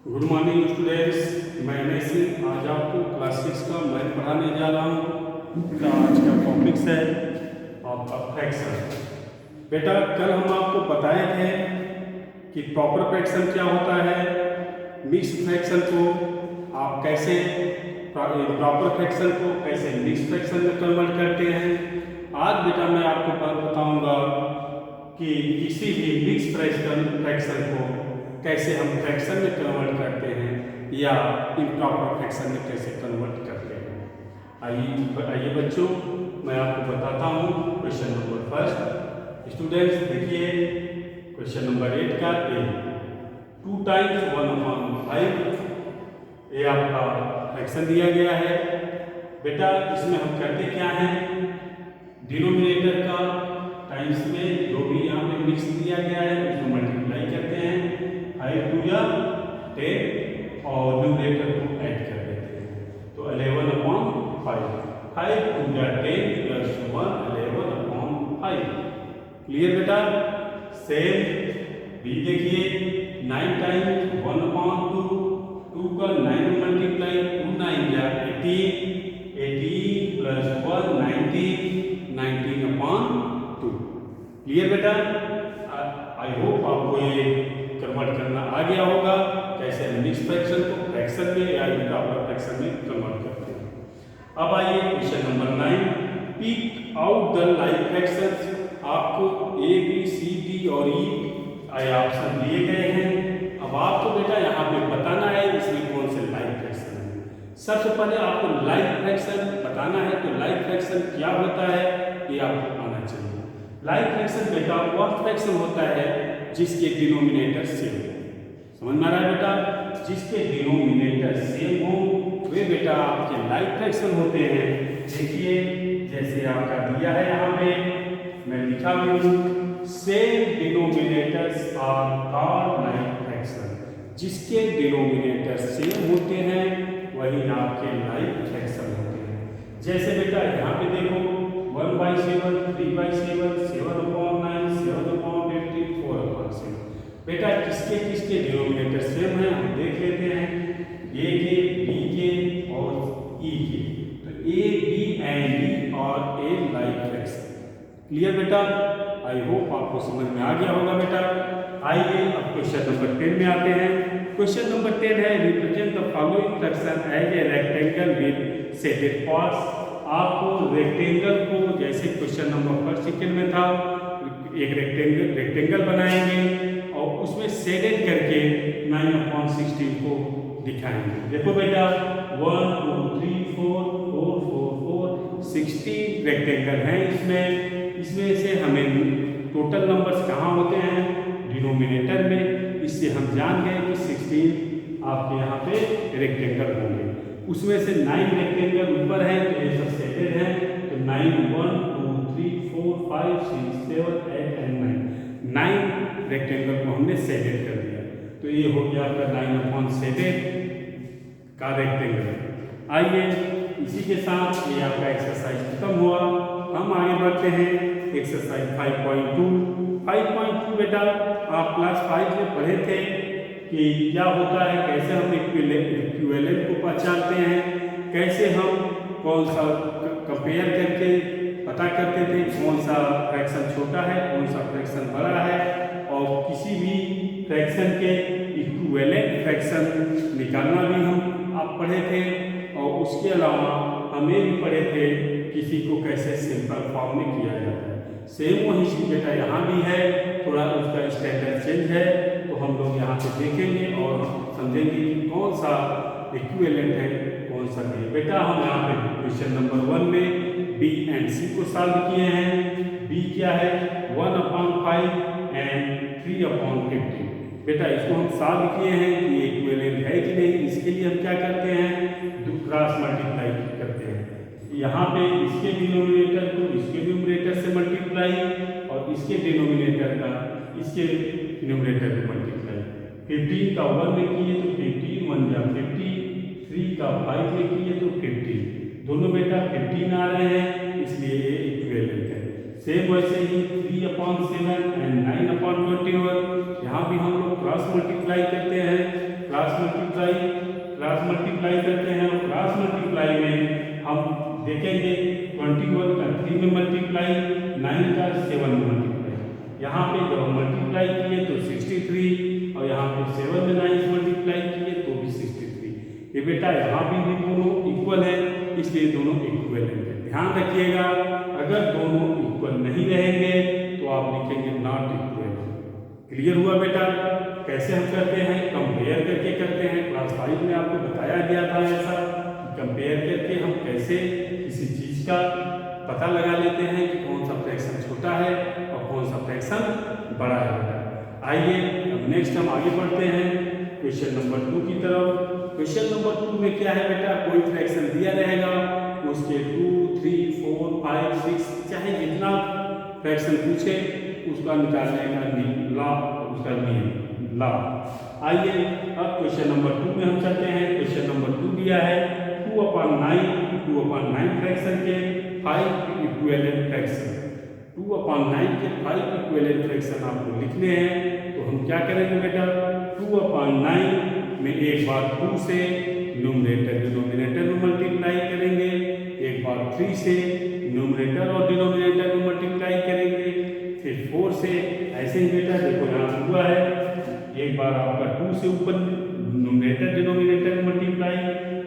Good morning students, मैं अनय सिंह आज आपको क्लास 6 का मैथ पढ़ाने जा रहा हूँ। बेटा आज का टॉपिक्स है आपका फ्रैक्शन। बेटा कल हम आपको बताए थे कि प्रॉपर फ्रैक्शन क्या होता है, मिक्स फ्रैक्शन को आप कैसे प्रॉपर फ्रैक्शन को कैसे मिक्स फ्रैक्शन में कन्वर्ट करते हैं। आज बेटा मैं आपको बताऊंगा कि किसी भी मिक्स फ्रैक्शन को कैसे हम फ्रैक्शन में कन्वर्ट करते हैं या इम्प्रॉपर फ्रैक्शन में कैसे कन्वर्ट करते हैं। आइए बच्चों, मैं आपको बताता हूँ। क्वेश्चन नंबर फर्स्ट, स्टूडेंट्स देखिए क्वेश्चन नंबर 8 का ए 2 टाइम्स 1/5 ये आपका फ्रैक्शन दिया गया है। बेटा इसमें हम करते क्या हैं, डिनोमिनेटर का टाइम्स में जो भी यहाँ पे मिक्स दिया गया है उसको मल्टीप्लाई करते हैं, 5 2 या 10 और न्यूमरेटर को ऐड कर देते हैं तो 11/5 5 2 या 10 प्लस 1 11/5। क्लियर बेटा। सेम बी देखिए 9 टाइम्स 1/2 2 का 9 मल्टीप्लाई 2 9 या 18 18 प्लस 1 19 19/2। क्लियर बेटा। आई होप आपको ये कन्वर्ट करना आ गया होगा कैसे हम मिक्स फ्रैक्शन को फ्रैक्शन में या इम्प्रॉपर फ्रैक्शन में कन्वर्ट करते हैं। अब आइए question number 9, pick out the like fractions. आपको ए बी सी डी और ई ऑप्शन दिए गए हैं। अब आपको बेटा यहाँ पे बताना है इसमें कौन से लाइक फ्रैक्शन है। सबसे पहले आपको लाइक फ्रैक्शन बताना है, तो लाइक फ्रैक्शन क्या होता है ये आपको आना चाहिए। लाइक फ्रैक्शन बेटा वह फ्रैक्शन होता है जिसके डिनोमिनेटर सेम हो। समझ में आ रहा है बेटा, जिसके डिनोमिनेटर सेम हो वे बेटा आपके लाइक फ्रैक्शन होते हैं। देखिए जैसे आपका दिया है यहाँ पे मैं लिखा हूँ, same denominators are called like fraction. जिसके डिनोमिनेटर सेम होते हैं वही आपके लाइक फ्रैक्शन होते हैं। जैसे बेटा यहाँ पे देखो 1/7 3/7 7/9 7/15 4/7। बेटा किसके किसके डिनोमिनेटर सेम है हम देख लेते हैं, ए के बी के और ई के। तो ए बी एंड डी और ए लाइक फ्रैक्शन। क्लियर बेटा, आई होप आपको समझ में आ गया होगा बेटा। आइए अब क्वेश्चन नंबर 10 में आते हैं। क्वेश्चन नंबर 10 है, represent the following fraction as a rectangle with shaded parts. आपको रेक्टेंगल को जैसे क्वेश्चन नंबर फर्स्ट सेकेंड में था, एक रेक्टेंगल बनाएंगे और उसमें शेडेड करके 9/16 को दिखाएंगे। देखो बेटा 1 2 3 4 4 4 4 16 रेक्टेंगल हैं इसमें से हमें टोटल नंबर्स कहाँ होते हैं, डिनोमिनेटर में। इससे हम जान गए कि 16 आपके यहाँ पे रेक्टेंगल होंगे। उसमें से 9 रेक्टेंगल ऊपर हैं तो ये सब शेडेड हैं, तो 9 1 2 3 4 5 6 7 8 एंड 9 रेक्टेंगल को हमने शेडेड कर दिया। तो ये हो गया आपका 9/7 का रेक्टेंगल। आइए इसी के साथ ये आपका एक्सरसाइज खत्म हुआ। हम आगे बढ़ते हैं एक्सरसाइज 5.2 बेटा आप क्लास 5 में पढ़े थे कि क्या होता है, कैसे हम इक्विवेलेंट को पहचानते हैं, कैसे हम कौन सा कंपेयर करके पता करते थे कौन सा फ्रैक्शन छोटा है कौन सा फ्रैक्शन बड़ा है, और किसी भी फ्रैक्शन के इक्विवेलेंट फ्रैक्शन निकालना भी हम आप पढ़े थे। और उसके अलावा हमें भी पढ़े थे किसी को कैसे सिंपल फॉर्म में किया जाता है। सेम वही चीज बेटा यहाँ भी है, थोड़ा उसका स्टैंडर्ड चेंज है, तो हम लोग यहाँ पे देखेंगे और समझेंगे कि कौन सा इक्विवेलेंट है कौन सा नहीं। बेटा हम यहाँ पे क्वेश्चन नंबर 1 में बी एंड सी को सॉल्व किए हैं। बी क्या है 1/5 एंड 3/50। बेटा इसको हम सॉल्व किए हैं कि इक्विवेलेंट है कि नहीं। इसके लिए हम क्या करते हैं, क्रॉस मल्टीप्लाई करते हैं। यहाँ पे इसके डिनोमिनेटर को इसके न्यूमरेटर से मल्टीप्लाई और इसके डिनोमिनेटर का इसके न्यूमरेटर में मल्टीप्लाई। 15 का 1 में किए तो 15 1 या 50, 3 का 5 में किए तो 50, दोनों बेटा 15 आ रहे हैं इसलिए ये इक्विवेलेंट है। सेम वैसे ही 3/7 एंड 9/21 यहाँ भी हम लोग क्रॉस मल्टीप्लाई करते हैं। क्रॉस मल्टीप्लाई करते हैं, और क्रॉस मल्टीप्लाई में हम देखेंगे 21 का 3 में मल्टीप्लाई, 9 का 7 में मल्टीप्लाई। यहाँ पे जब हम मल्टीप्लाई किए तो 63, और यहाँ पे 7 में 9 से मल्टीप्लाई किए तो भी 63। ये बेटा यहाँ भी दोनों इक्वल है, इसलिए दोनों इक्वल हैं। ध्यान रखिएगा, अगर दोनों इक्वल नहीं रहेंगे तो आप लिखेंगे नॉट इक्वल। क्लियर हुआ बेटा? कैसे हम करते हैं? कंपेयर करके करते हैं। क्लास 5 में आपको बताया गया था ऐसा, कंपेयर करके हम कैसे किसी चीज का पता लगा लेते हैं कि कौन सा फ्रैक्शन छोटा है और कौन सा फ्रैक्शन बड़ा है। आइए अब नेक्स्ट हम आगे बढ़ते हैं क्वेश्चन नंबर 2 की तरफ। क्वेश्चन नंबर 2 में क्या है बेटा? कोई फ्रैक्शन दिया रहेगा, उसके 2, 3, 4, 5, 6 चाहे जितना फ्रैक्शन पूछे उसका निकालने का लॉ, उसका नियम लॉ। आइए अब क्वेश्चन नंबर 2 में हम चलते हैं। क्वेश्चन नंबर 2 दिया है 2/9 फ्रैक्शन के 5 इक्विवेलेंट फ्रैक्शन। 2/9 के 5 इक्विवेलेंट फ्रैक्शन आपको लिखने हैं, तो हम क्या करेंगे बेटा? 2/9 में एक बार 2 से न्यूमरेटर डिनोमिनेटर में मल्टीप्लाई करेंगे, एक बार 3 से न्यूमरेटर और डिनोमिनेटर में मल्टीप्लाई करेंगे, फिर 4 से। ऐसे ही बेटा देखो यहाँ हुआ है, एक बार आपका 2 से ऊपर न्यूमरेटर डिनोमिनेटर में मल्टीप्लाई,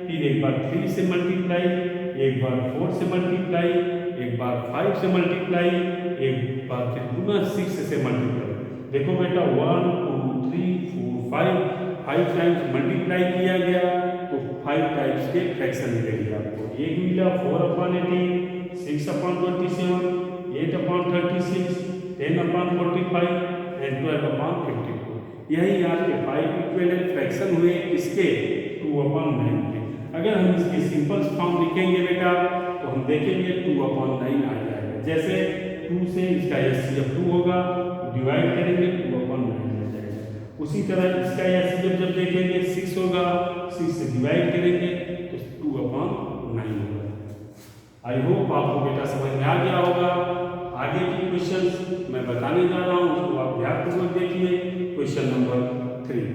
फिर एक बार 3 से मल्टीप्लाई, एक बार 4 से मल्टीप्लाई, एक बार 5 से मल्टीप्लाई, एक बार फिर पुनः 6 से मल्टीप्लाई। देखो बेटा 1, 2, 3, 4, 5 टाइम्स मल्टीप्लाई किया गया तो 5 टाइम्स के फ्रैक्शन मिलेगी आपको। एक मिला 4/18, 6/27, 8/36, 10/45 एंड 12/52। यही आपके 5 इक्विवेलेंट फ्रैक्शन हुए इसके 2/9 के। अगर हम इसके सिंपल फॉर्म लिखेंगे बेटा तो हम देखेंगे 2/9 आ जाएगा। जैसे 2 से इसका एचसीएफ 2 होगा, डिवाइड करेंगे 2/9 आ जाएगा। उसी तरह इसका एचसीएफ जब देखेंगे 6 होगा, 6 से डिवाइड करेंगे तो 2/9 होगा। आई होप आपको बेटा समझ में आ गया होगा। आगे की क्वेश्चंस मैं बताने जा रहा हूँ, उसको आप ध्यानपूर्वक देखिए। क्वेश्चन नंबर 3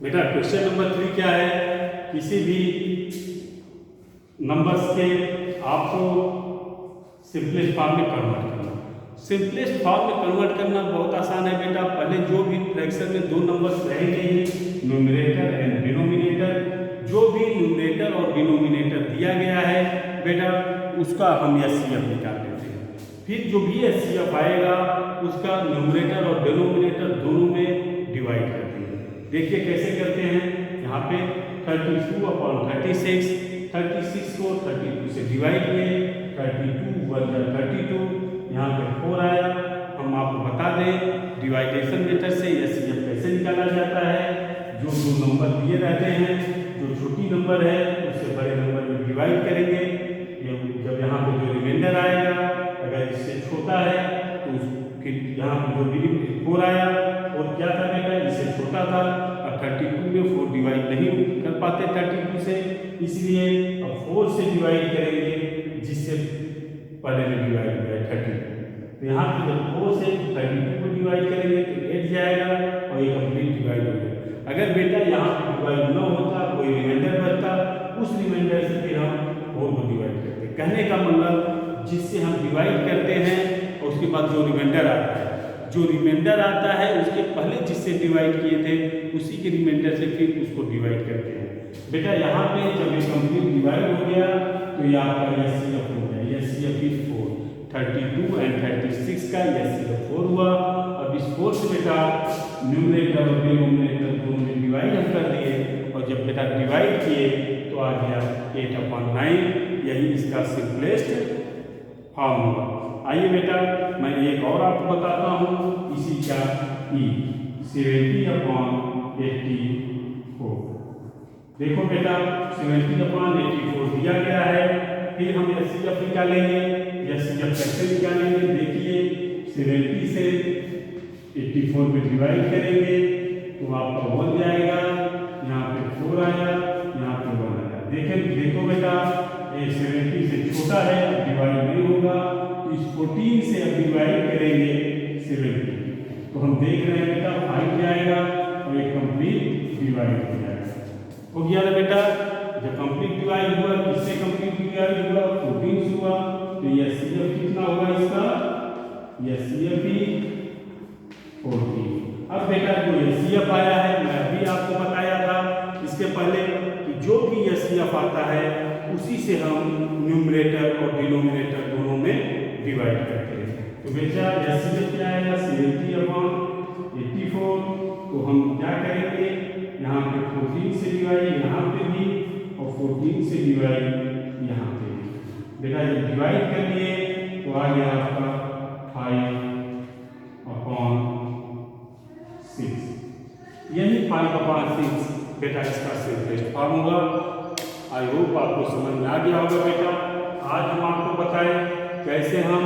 बेटा, क्वेश्चन नंबर 3 क्या है? किसी भी नंबर्स के आपको सिंपलेस्ट फॉर्म में कन्वर्ट करना। सिंपलेस्ट फॉर्म में कन्वर्ट करना बहुत आसान है बेटा। पहले जो भी फ्रैक्शन में 2 नंबर्स रहेंगे, न्यूमरेटर एंड डिनोमिनेटर, जो भी न्यूमरेटर और डिनोमिनेटर दिया गया है बेटा उसका हम एचसीएफ निकाल लेते हैं। फिर जो भी एचसीएफ आएगा उसका न्यूमरेटर और डिनोमिनेटर दोनों में डिवाइड करते हैं। देखिए कैसे करते हैं। यहाँ पे 32/36, 36 को 32 से डिवाइड किए, 32 × 32, यहाँ पे 4 आया। हम आपको बता दें डिवाइडेशन मेथड से एचसीएफ कैसे निकाला जाता है। जो 2 नंबर दिए रहते हैं, जो छोटी नंबर है उससे बड़े नंबर में डिवाइड करेंगे। जब यहाँ पे जो रिमाइंडर आएगा अगर इससे छोटा है तो फिर यहाँ पे जो भी 4 आया, और क्या था बेटा इससे छोटा था, अब 32 में 4 डिवाइड नहीं कर पाते 32 से, इसलिए अब 4 से डिवाइड करेंगे जिससे पहले में डिवाइड हुआ है 32। तो यहाँ पे जब 4 से 32 को डिवाइड करेंगे तो 8 जाएगा और ये कंप्लीट डिवाइड हो जाएगा। अगर बेटा यहाँ पे डिवाइड न होता, कोई रिमाइंडर बचता, उस रिमाइंडर से फिर हम 4 को डिवाइड करते। कहने का मतलब जिससे हम डिवाइड करते हैं और उसके बाद जो रिमाइंडर आता है, जो रिमाइंडर आता है उसके पहले जिससे डिवाइड किए थे उसी के रिमाइंडर से फिर उसको डिवाइड करते हैं। बेटा यहाँ पे जब ये कंप्लीट डिवाइड हो गया तो ये आपका एचसीएफ हो गया। एचसीएफ इज 4, 32 एंड 36 का एचसीएफ 4 हुआ। अब इस 4 से बेटा न्यूमरेटर और डिनोमिनेटर दोनों में डिवाइड हम कर दिए, और जब बेटा डिवाइड किए तो आ गया 8/9। यही इसका सिंपलेस्ट फॉर्म हुआ। आइए बेटा मैं एक और आपको बताता हूँ इसी का ई 70/84। देखो बेटा 70/84 दिया गया है। फिर हम एचसीएफ निकालेंगे। एचसीएफ कैसे निकालेंगे? देखिए 70 से 84 में डिवाइड करेंगे तो आपका 1 जाएगा, यहाँ पे 4 आया, यहाँ पे 1 आया। देखो बेटा ये 70 से छोटा है, डिवाइड नहीं होगा, तो इस 14 से अब डिवाइड करेंगे 70 तो हम देख रहे हैं बेटा 5 जाएगा और ये कंप्लीट डिवाइड हो जाएगा। हो गया ना बेटा, जब कंप्लीट डिवाइड हुआ किससे कंप्लीट डिवाइड हुआ, 14 से हुआ, तो ये CF कितना होगा इसका, ये CF ही 14। अब बेटा जो HCF आया है, मैं अभी आपको बताया था इसके पहले कि जो भी HCF आता है उसी से हम न्यूमरेटर और डिनोमिनेटर दोनों में डिवाइड करते हैं। तो बेटा HCF क्या आएगा, 70/84। तो हम क्या करेंगे, यहाँ पे 14 से डिवाइड यहाँ पे भी और 14 से डिवाइड यहाँ पे भी। बेटा जब डिवाइड कर लिए तो आ गया आपका 5/6, यही 5/6 बेटा इसका सिंपलेस्ट फॉर्म होगा। आई होप आपको समझ में आ गया होगा बेटा। आज हम आपको बताएं कैसे हम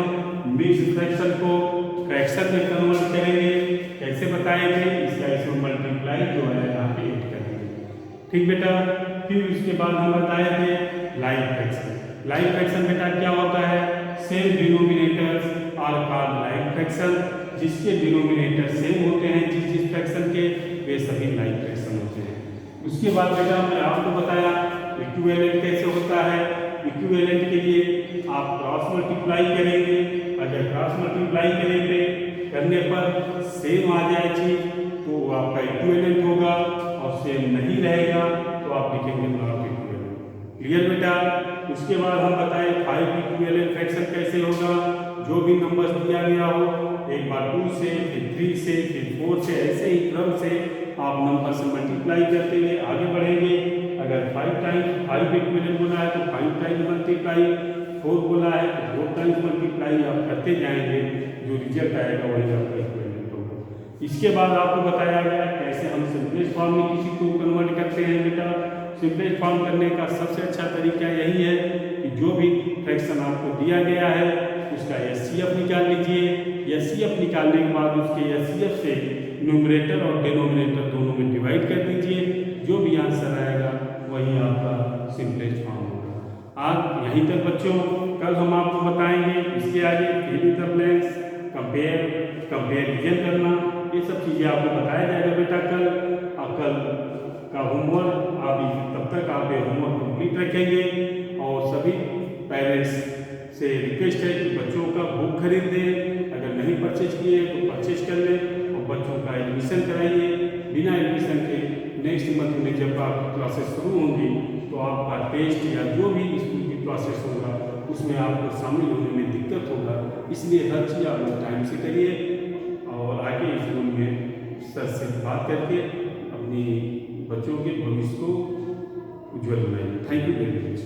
मिक्स्ड फ्रैक्शन को फ्रैक्शन में कन्वर्ट करेंगे, कैसे बताएंगे, इसका इसमें मल्टीप्लाई जो है यहाँ पे ऐड करेंगे। ठीक बेटा, फिर उसके बाद हम बताए थे लाइन फ्रैक्शन। लाइन फ्रैक्शन बेटा क्या होता है, same denominators are called line fraction. जिसके डिनोमिनेटर सेम होते हैं जिस फ्रैक्शन के, वे सभी लाइन फ्रैक्शन होते हैं। उसके बाद बेटा मैं आपको बताया इक्विवेलेंट कैसे होता है। इक्विवेलेंट के लिए आप क्रॉस मल्टीप्लाई करेंगे, अगर क्रॉस मल्टीप्लाई करेंगे करने पर सेम आ जाए चीज तो आपका इक्विवेलेंट होगा, और सेम नहीं रहेगा तो आप लिखेंगे नॉट इक्विवेलेंट। क्लियर बेटा। उसके बाद हम बताएं 5 इक्विवेलेंट फ्रैक्शन कैसे होगा। जो भी नंबर्स दिया गया हो, एक बार 2 से, फिर 3 से, फिर 4 से, ऐसे ही क्रम से आप नंबर से मल्टीप्लाई करते हुए आगे बढ़ेंगे। अगर 5 टाइम्स 5 इक्विवेलेंट बोला है तो 5 टाइम्स मल्टीप्लाई, 4 बोला है तो 4 टाइम्स मल्टीप्लाई आप करते जाएंगे, जो रिजल्ट आएगा वही आपका इक्विवेलेंट होगा। इसके बाद आपको बताया गया कैसे हम सिंपलेस्ट फॉर्म में किसी को कन्वर्ट करते हैं बेटा। सिंपलेस्ट फॉर्म करने का सबसे अच्छा तरीका यही है कि जो भी फ्रैक्शन आपको दिया गया है उसका HCF निकाल लीजिए। HCF निकालने के बाद उसके HCF से न्यूमरेटर और डिनोमिनेटर दोनों में डिवाइड कर दीजिए। जो भी आंसर आएगा वही आपका सिंपलेस्ट फॉर्म होगा। आज यहीं तक बच्चों, कल हम आपको बताएंगे इसके आगे fill in the blanks, comparison करना, ये सब चीज़ें आपको बताया जाएगा बेटा कल। कल का होमवर्क आप तब तक आप होमवर्क कंप्लीट रखेंगे। और सभी पेरेंट्स से रिक्वेस्ट है कि बच्चों का बुक खरीद दें, अगर नहीं परचेज किए तो परचेज कर लें, और बच्चों का एडमिशन कराइए। बिना एडमिशन के नेक्स्ट मंथ में जब आपकी क्लासेस शुरू होंगी तो आपका टेस्ट या जो भी स्कूल की क्लासेस होगा उसमें आपको शामिल होने में दिक्कत होगा। इसलिए हर चीज़ आप लोग टाइम से करिए और आगे स्कूल में सर से बात करके अपनी बच्चों के भविष्य को उज्जवल बनाइए। Thank you very much.